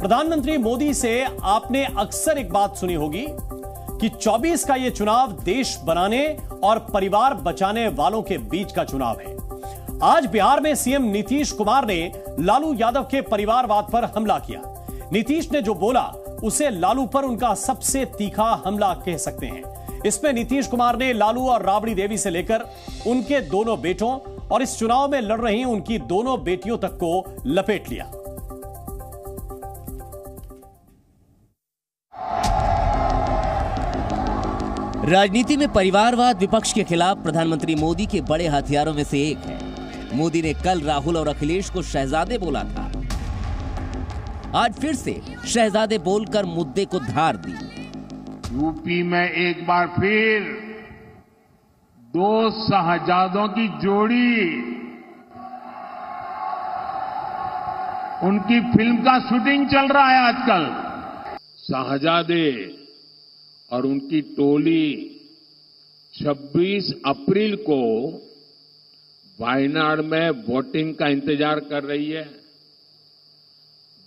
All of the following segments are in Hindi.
प्रधानमंत्री मोदी से आपने अक्सर एक बात सुनी होगी कि 24 का यह चुनाव देश बनाने और परिवार बचाने वालों के बीच का चुनाव है। आज बिहार में सीएम नीतीश कुमार ने लालू यादव के परिवारवाद पर हमला किया। नीतीश ने जो बोला उसे लालू पर उनका सबसे तीखा हमला कह सकते हैं। इसमें नीतीश कुमार ने लालू और राबड़ी देवी से लेकर उनके दोनों बेटों और इस चुनाव में लड़ रही उनकी दोनों बेटियों तक को लपेट लिया। राजनीति में परिवारवाद विपक्ष के खिलाफ प्रधानमंत्री मोदी के बड़े हथियारों में से एक है। मोदी ने कल राहुल और अखिलेश को शहजादे बोला था। आज फिर से शहजादे बोलकर मुद्दे को धार दी। यूपी में एक बार फिर दो शहजादों की जोड़ी, उनकी फिल्म का शूटिंग चल रहा है आजकल। शहजादे और उनकी टोली 26 अप्रैल को वायनाड में वोटिंग का इंतजार कर रही है।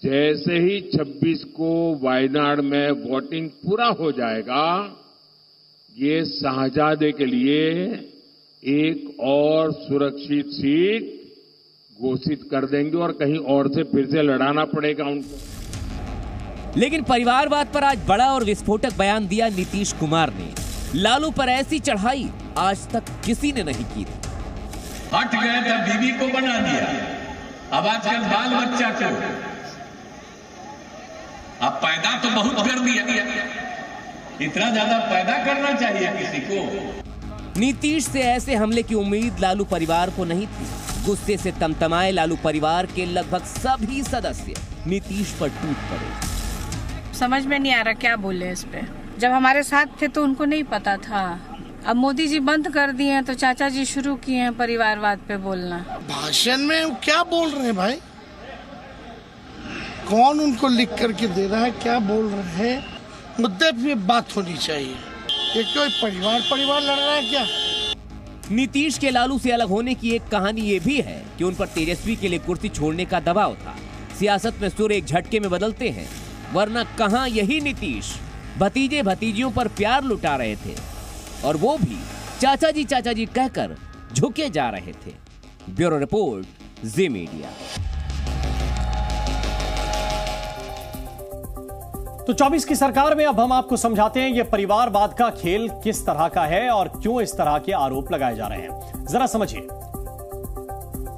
जैसे ही 26 को वायनाड में वोटिंग पूरा हो जाएगा, ये शहजादे के लिए एक और सुरक्षित सीट घोषित कर देंगे और कहीं और से फिर से लड़ाना पड़ेगा उनको। लेकिन परिवारवाद पर आज बड़ा और विस्फोटक बयान दिया नीतीश कुमार ने। लालू पर ऐसी चढ़ाई आज तक किसी ने नहीं की थी। हट गए तब बीवी को बना दिया, अब आजकल बाल बच्चा को, अब पैदा तो बहुत कर दिया, इतना ज्यादा पैदा करना चाहिए किसी को। नीतीश से ऐसे हमले की उम्मीद लालू परिवार को नहीं थी। गुस्से से तमतमाए लालू परिवार के लगभग सभी सदस्य नीतीश पर टूट पड़े। समझ में नहीं आ रहा क्या बोले इस पे। जब हमारे साथ थे तो उनको नहीं पता था। अब मोदी जी बंद कर दिए हैं तो चाचा जी शुरू किए हैं परिवारवाद पे बोलना। भाषण में क्या बोल रहे हैं भाई? कौन उनको लिख करके दे रहा है? क्या बोल रहे हैं? मुद्दे पे बात होनी चाहिए। ये कोई परिवार लड़ रहा है क्या? नीतीश के लालू से अलग होने की एक कहानी ये भी है कि उन पर तेजस्वी के लिए कुर्सी छोड़ने का दबाव था। सियासत में सुर एक झटके में बदलते हैं, वरना कहां यही नीतीश भतीजे भतीजियों पर प्यार लुटा रहे थे और वो भी चाचा जी कहकर झुके जा रहे थे। ब्यूरो रिपोर्ट, जी मीडिया। तो 24 की सरकार में अब हम आपको समझाते हैं ये परिवारवाद का खेल किस तरह का है और क्यों इस तरह के आरोप लगाए जा रहे हैं। जरा समझिए।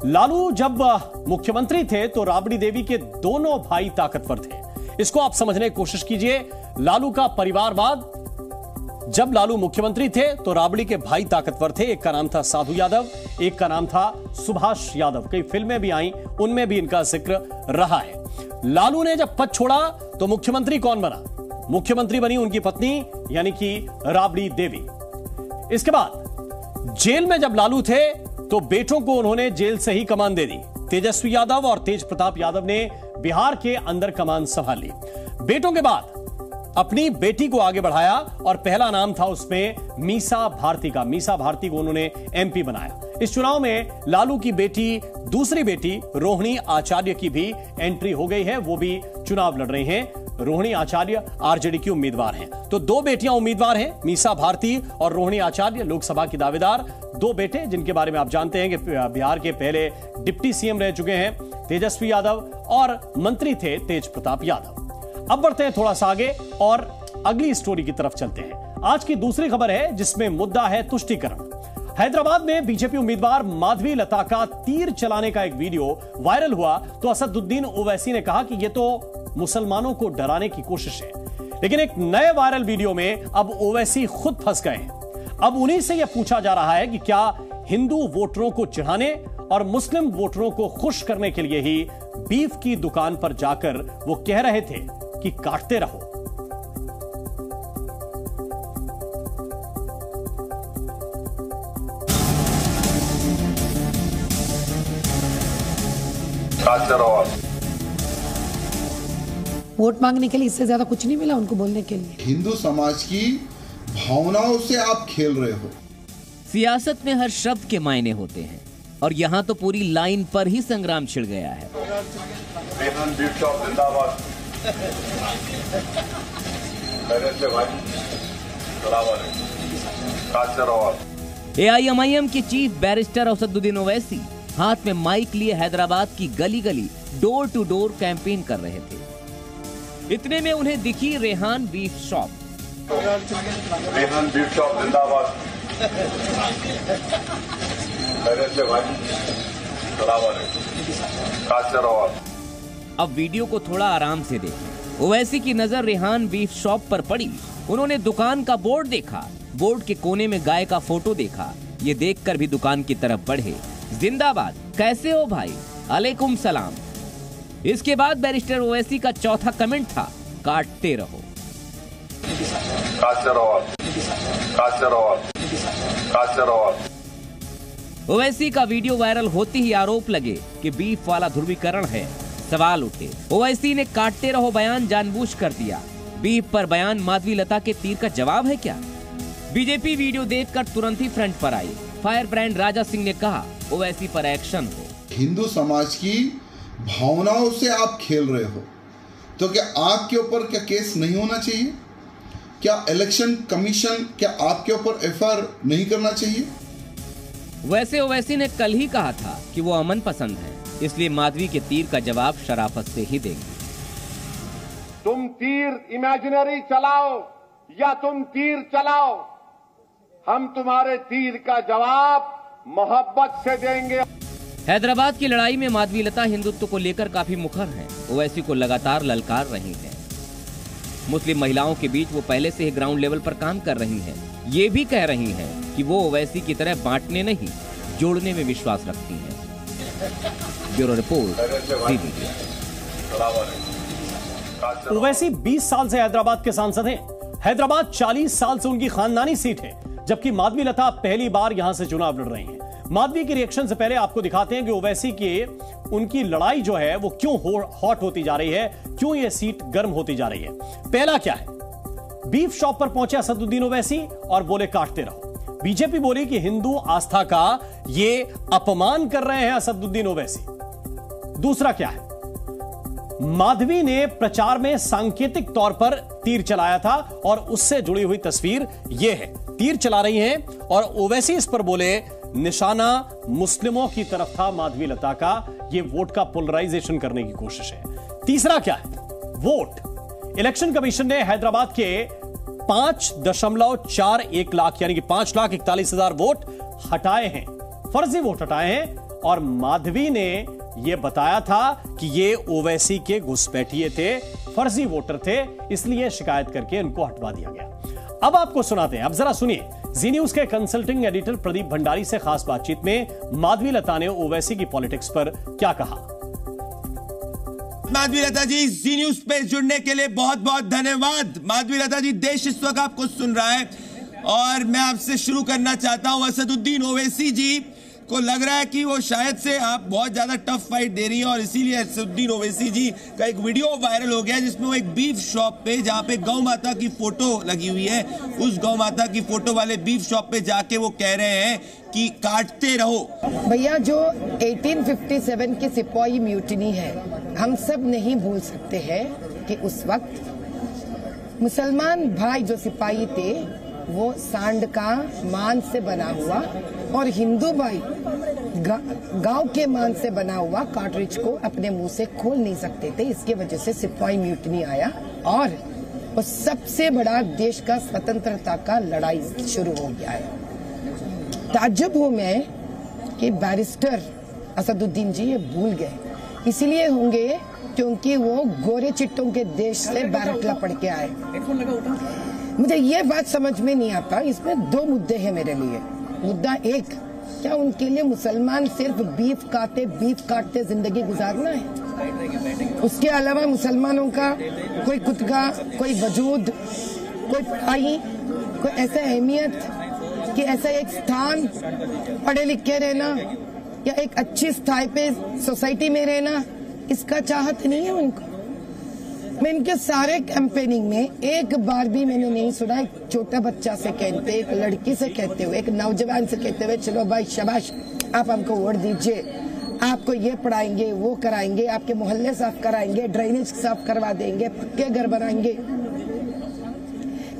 लालू जब मुख्यमंत्री थे तो राबड़ी देवी के दोनों भाई ताकतवर थे। इसको आप समझने की कोशिश कीजिए। लालू का परिवारवाद, जब लालू मुख्यमंत्री थे तो राबड़ी के भाई ताकतवर थे। एक का नाम था साधु यादव, एक का नाम था सुभाष यादव। कई फिल्में भी आई, उनमें भी इनका जिक्र रहा है। लालू ने जब पद छोड़ा तो मुख्यमंत्री कौन बना? मुख्यमंत्री बनी उनकी पत्नी यानी कि राबड़ी देवी। इसके बाद जेल में जब लालू थे तो बेटों को उन्होंने जेल से ही कमान दे दी। तेजस्वी यादव और तेज प्रताप यादव ने बिहार के अंदर कमान संभाल ली। बेटों के बाद अपनी बेटी को आगे बढ़ाया और पहला नाम था उसमें मीसा भारती का। मीसा भारती को उन्होंने एमपी बनाया। इस चुनाव में लालू की बेटी, दूसरी बेटी रोहिणी आचार्य की भी एंट्री हो गई है। वो भी चुनाव लड़ रही हैं। रोहिणी आचार्य आरजेडी की उम्मीदवार हैं। तो दो बेटियां उम्मीदवार हैं, मीसा भारती और रोहिणी आचार्य, लोकसभा की दावेदार। दो बेटे जिनके बारे में आप जानते हैं कि बिहार के पहले डिप्टी सीएम रह चुके हैं तेजस्वी यादव और मंत्री थे तेज प्रताप यादव। अब बढ़ते हैं थोड़ा सा आगे और अगली स्टोरी की तरफ चलते हैं। आज की दूसरी खबर है जिसमें मुद्दा है तुष्टीकरण। हैदराबाद में बीजेपी उम्मीदवार माधवी लता का तीर चलाने का एक वीडियो वायरल हुआ तो असदुद्दीन ओवैसी ने कहा कि यह तो मुसलमानों को डराने की कोशिश है। लेकिन एक नए वायरल वीडियो में अब ओवैसी खुद फंस गए हैं। अब उन्हीं से यह पूछा जा रहा है कि क्या हिंदू वोटरों को चिढ़ाने और मुस्लिम वोटरों को खुश करने के लिए ही बीफ की दुकान पर जाकर वो कह रहे थे कि काटते रहो। वोट मांगने के लिए इससे ज्यादा कुछ नहीं मिला उनको बोलने के लिए। हिंदू समाज की भावनाओं से आप खेल रहे हो। सियासत में हर शब्द के मायने होते हैं और यहाँ तो पूरी लाइन पर ही संग्राम छिड़ गया है। AIMIM के चीफ बैरिस्टर असदुद्दीन ओवैसी हाथ में माइक लिए हैदराबाद की गली गली डोर टू डोर कैंपेन कर रहे थे। इतने में उन्हें दिखी Rehan beef shop. Rehan beef shop जिंदाबाद। अब वीडियो को थोड़ा आराम से देखें। ओवैसी की नजर रेहान बीफ शॉप पर पड़ी। उन्होंने दुकान का बोर्ड देखा, बोर्ड के कोने में गाय का फोटो देखा। ये देखकर भी दुकान की तरफ बढ़े। जिंदाबाद, कैसे हो भाई? अलैकुम सलाम। इसके बाद बैरिस्टर ओवैसी का चौथा कमेंट था, काटते रहो। ओवैसी का वीडियो वायरल होते ही आरोप लगे कि बीफ वाला ध्रुवीकरण है। सवाल उठे, ओवैसी ने काटते रहो बयान जानबूझकर दिया। बीफ पर बयान माधवी लता के तीर का जवाब है क्या? बीजेपी वीडियो देखकर तुरंत ही फ्रंट पर आई। फायर ब्रांड राजा सिंह ने कहा, ओवैसी पर एक्शन हो। हिंदू समाज की भावनाओं से आप खेल रहे हो, तो क्या आपके ऊपर क्या केस नहीं होना चाहिए? क्या इलेक्शन कमीशन क्या आपके ऊपर एफआईआर नहीं करना चाहिए? वैसे ओवैसी ने कल ही कहा था कि वो अमन पसंद है, इसलिए माधवी के तीर का जवाब शराफत से ही देंगे। तुम तीर इमेजिनरी चलाओ या तुम तीर चलाओ, हम तुम्हारे तीर का जवाब मोहब्बत से देंगे। हैदराबाद की लड़ाई में माधवी लता हिंदुत्व को लेकर काफी मुखर हैं। ओवैसी को लगातार ललकार रही हैं। मुस्लिम महिलाओं के बीच वो पहले से ही ग्राउंड लेवल पर काम कर रही हैं। ये भी कह रही हैं कि वो ओवैसी की तरह बांटने नहीं, जोड़ने में विश्वास रखती हैं। ब्यूरो रिपोर्ट, ज़ी मीडिया। ओवैसी 20 साल से हैदराबाद के सांसद हैं। हैदराबाद 40 साल से उनकी खानदानी सीट है, जबकि माधवी लता पहली बार यहां से चुनाव लड़ रही हैं। माधवी के रिएक्शन से पहले आपको दिखाते हैं कि ओवैसी की उनकी लड़ाई जो है वो क्यों हॉट होती जा रही है, क्यों ये सीट गर्म होती जा रही है। पहला क्या है, बीफ शॉप पर पहुंचे असदुद्दीन ओवैसी और बोले काटते रहो। बीजेपी बोली कि हिंदू आस्था का ये अपमान कर रहे हैं असदुद्दीन ओवैसी। दूसरा क्या है, माधवी ने प्रचार में सांकेतिक तौर पर तीर चलाया था और उससे जुड़ी हुई तस्वीर यह है। तीर चला रही हैं और ओवैसी इस पर बोले निशाना मुस्लिमों की तरफ था माधवी लता का। यह वोट का पोलराइजेशन करने की कोशिश है। तीसरा क्या है, वोट। इलेक्शन कमीशन ने हैदराबाद के 5.41 लाख यानी कि 5,41,000 वोट हटाए हैं, फर्जी वोट हटाए हैं। और माधवी ने यह बताया था कि ये ओवैसी के घुसपैठिए थे, फर्जी वोटर थे, इसलिए शिकायत करके उनको हटवा दिया गया। अब आपको सुनाते हैं, अब जरा सुनिए। जी न्यूज के कंसल्टिंग एडिटर प्रदीप भंडारी से खास बातचीत में माधवी लता ने ओवैसी की पॉलिटिक्स पर क्या कहा। माधवी लता जी, जी न्यूज पे जुड़ने के लिए बहुत बहुत धन्यवाद। माधवी लता जी, देश इस वक्त आपको सुन रहा है और मैं आपसे शुरू करना चाहता हूं। असदुद्दीन ओवैसी जी को लग रहा है कि वो शायद से आप बहुत ज्यादा टफ फाइट दे रही हैं और इसीलिए असदुद्दीन ओवैसी जी का एक वीडियो वायरल हो गया जिसमें वो एक बीफ शॉप पे, जहां पे गौ माता की फोटो लगी हुई है, उस गौ माता की फोटो वाले बीफ शॉप पे जाके वो कह रहे हैं कि काटते रहो। भैया, जो 1857 की सिपाही म्यूटिनी है, हम सब नहीं भूल सकते हैं कि उस वक्त मुसलमान भाई जो सिपाही थे वो सांड का मान से बना हुआ और हिंदू भाई गांव के मान से बना हुआ कार्ट्रिज को अपने मुंह से खोल नहीं सकते थे। इसके वजह से सिपाही म्यूटनी आया और वो सबसे बड़ा देश का स्वतंत्रता का लड़ाई शुरू हो गया है। ताज्जुब हूं मैं कि बैरिस्टर असदुद्दीन जी ये भूल गए, इसलिए होंगे क्योंकि वो गोरे चिट्टों के देश से बैरकला पढ़ के आए। मुझे ये बात समझ में नहीं आता। इसमें दो मुद्दे हैं मेरे लिए। मुद्दा एक, क्या उनके लिए मुसलमान सिर्फ बीफ काटते जिंदगी गुजारना है? उसके अलावा मुसलमानों का कोई खुद का कोई वजूद, कोई पढ़ाई, कोई ऐसा अहमियत कि ऐसा एक स्थान पढ़े लिख के रहना या एक अच्छी स्थाई पे सोसाइटी में रहना, इसका चाहत नहीं है उनको। मैं इनके सारे कैंपेनिंग में एक बार भी मैंने नहीं सुना एक छोटा बच्चा से कहते, एक लड़की से कहते हुए, एक नौजवान से कहते हुए चलो भाई शाबाश आप हमको वोट दीजिए, आपको ये पढ़ाएंगे, वो कराएंगे, आपके मोहल्ले साफ कराएंगे, ड्रेनेज साफ करवा देंगे, पक्के घर बनाएंगे।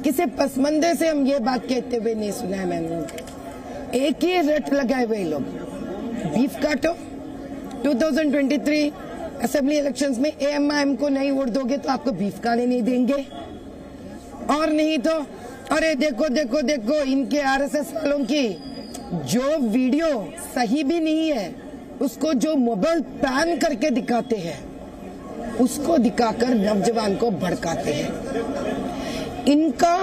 किसी पसमंदे से हम ये बात कहते हुए नहीं सुना है मैंने। एक ही रट लगाए हुए लोग, बीफ काटो, 2023 असेंबली इलेक्शंस में AMIM को नहीं वोट दोगे तो आपको बीफ खाने नहीं देंगे, और नहीं तो अरे देखो देखो देखो इनके RSS वालों की जो वीडियो सही भी नहीं है उसको जो मोबाइल पैन करके दिखाते हैं उसको दिखाकर नौजवान को भड़काते हैं। इनका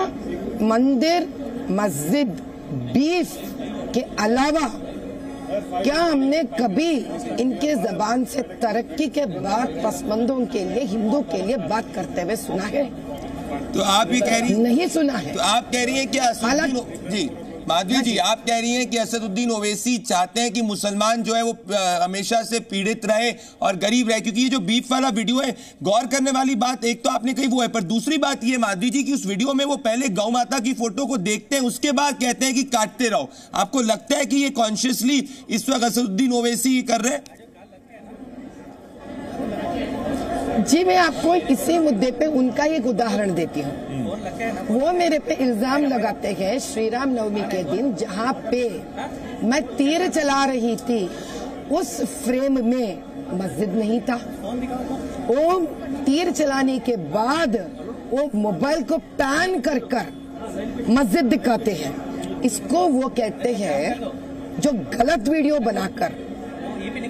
मंदिर, मस्जिद, बीफ के अलावा क्या हमने कभी इनके जबान से तरक्की के बाद पसमंदों के लिए, हिंदू के लिए बात करते हुए सुना है? तो आप ये कह रही नहीं सुना है। तो आप कह रही हैं कि जी माधवी जी, आप कह रही हैं कि असदुद्दीन ओवैसी चाहते हैं कि मुसलमान जो है वो हमेशा से पीड़ित रहे और गरीब रहे, क्योंकि ये जो बीफ वाला वीडियो है, गौर करने वाली बात एक तो आपने कही वो है, पर दूसरी बात ये माधवी जी कि उस वीडियो में वो पहले गौ माता की फोटो को देखते हैं, उसके बाद कहते हैं कि काटते रहो। आपको लगता है कि ये कॉन्शियसली इस वक्त असदुद्दीन ओवैसी कर रहे हैं? जी, मैं आपको इसी मुद्दे पे उनका एक उदाहरण देती हूँ। वो मेरे पे इल्जाम लगाते हैं श्री राम नवमी के दिन, जहाँ पे मैं तीर चला रही थी उस फ्रेम में मस्जिद नहीं था। वो तीर चलाने के बाद वो मोबाइल को पैन कर कर मस्जिद दिखाते हैं। इसको वो कहते हैं जो गलत वीडियो बनाकर,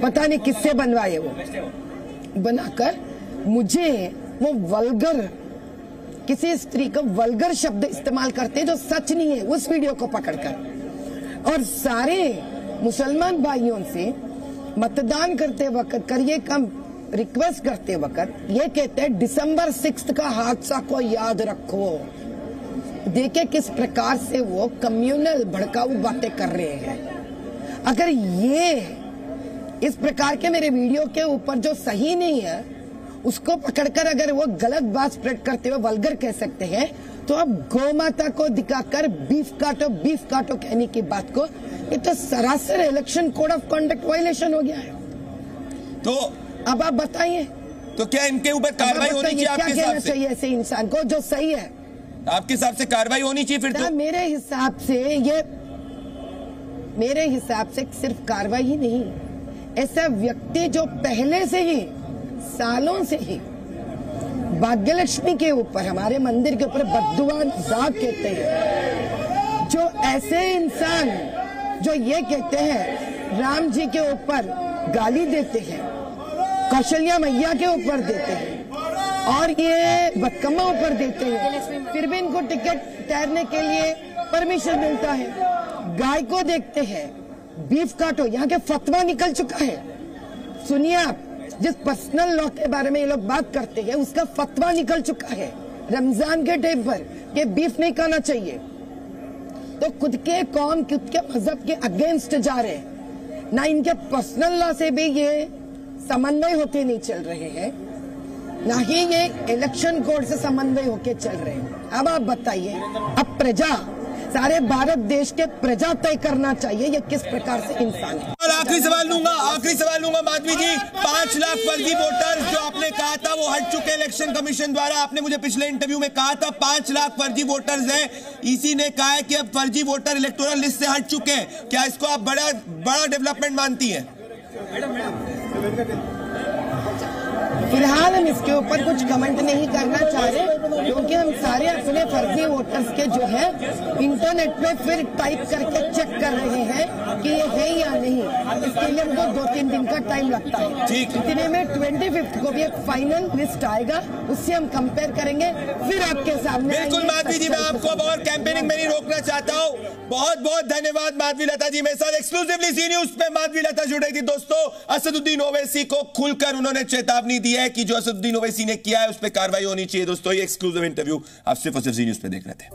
पता नहीं किससे बनवाए वो, बनाकर मुझे वो वल्गर, किसी स्त्री को वल्गर शब्द इस्तेमाल करते हैं जो सच नहीं है उस वीडियो को पकड़कर, और सारे मुसलमान भाइयों से मतदान करते वक्त करिए कम रिक्वेस्ट करते वक्त ये कहते हैं December 6 का हादसा को याद रखो। देखे किस प्रकार से वो कम्युनल भड़काऊ बातें कर रहे हैं। अगर ये इस प्रकार के मेरे वीडियो के ऊपर जो सही नहीं है उसको पकड़कर अगर वो गलत बात स्प्रेड करते हुए वल्गर कह सकते हैं, तो अब गौ माता को दिखाकर बीफ काटो कहने की बात को, ये तो सरासर election code of conduct violation हो गया है। तो अब आप बताइए, तो क्या इनके ऊपर कार्रवाई होनी चाहिए? आपके हिसाब से चाहिए ऐसे इंसान को जो सही है, आपके हिसाब से कार्रवाई होनी चाहिए? फिर तो मेरे हिसाब से सिर्फ कार्रवाई ही नहीं, ऐसा व्यक्ति जो पहले से ही सालों से ही भाग्यलक्ष्मी के ऊपर, हमारे मंदिर के ऊपर बद्दुआ जाप कहते हैं, जो ऐसे इंसान जो ये कहते हैं राम जी के ऊपर गाली देते हैं, कौशल्या मैया के ऊपर देते हैं और ये बदकम्मा ऊपर देते हैं, फिर भी इनको टिकट तैरने के लिए परमिशन मिलता है। गाय को देखते हैं, बीफ काटो, यहाँ के फतवा निकल चुका है। सुनिए आप, जिस पर्सनल लॉ के बारे में ये लोग बात करते हैं उसका फतवा निकल चुका है रमजान के टाइम पर कि बीफ नहीं खाना चाहिए। तो खुद के कौम, खुद के मजहब के अगेंस्ट जा रहे हैं। ना इनके पर्सनल लॉ से भी ये समन्वय होते नहीं चल रहे हैं, ना ही ये इलेक्शन कोड से समन्वय होके चल रहे हैं। अब आप बताइए, अब प्रजा, सारे भारत देश के प्रजा तय करना चाहिए ये किस प्रकार से इंसान है। और आखिरी सवाल लूंगा माधवी जी, 5 लाख फर्जी वोटर्स जो आपने कहा था वो हट चुके इलेक्शन कमीशन द्वारा। आपने मुझे पिछले इंटरव्यू में कहा था 5 लाख फर्जी वोटर्स हैं। इसी ने कहा है कि अब फर्जी वोटर इलेक्टोरल लिस्ट से हट चुके हैं। क्या इसको आप बड़ा डेवलपमेंट मानती हैं? फिलहाल हम इसके ऊपर कुछ कमेंट नहीं करना चाह रहे, क्योंकि हम सारे अपने फर्जी वोटर्स के जो है इंटरनेट पे फिर टाइप करके चेक कर रहे हैं कि ये है या नहीं। इसके लिए हमको 2-3 दिन का टाइम लगता है। इतने में 25 को भी एक फाइनल लिस्ट आएगा, उससे हम कंपेयर करेंगे, फिर आपके सामने। बिल्कुल माधवी जी, मैं आपको अब और कैंपेनिंग में नहीं रोकना चाहता हूँ। बहुत बहुत धन्यवाद माधवी लता जी, मेरे साथ एक्सक्लूसिवली ज़ी न्यूज़ पे माधवी लता जुड़ रही थी। दोस्तों, असदुद्दीन ओवैसी को खुलकर उन्होंने चेतावनी दी है कि जो असदुद्दीन ओवैसी ने किया है उस पर कार्रवाई होनी चाहिए। दोस्तों, ये एक्सक्लूसिव इंटरव्यू आप सिर्फ और सिर्फ ज़ी न्यूज़ पे देख रहे थे।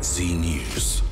ज़ी न्यूज़।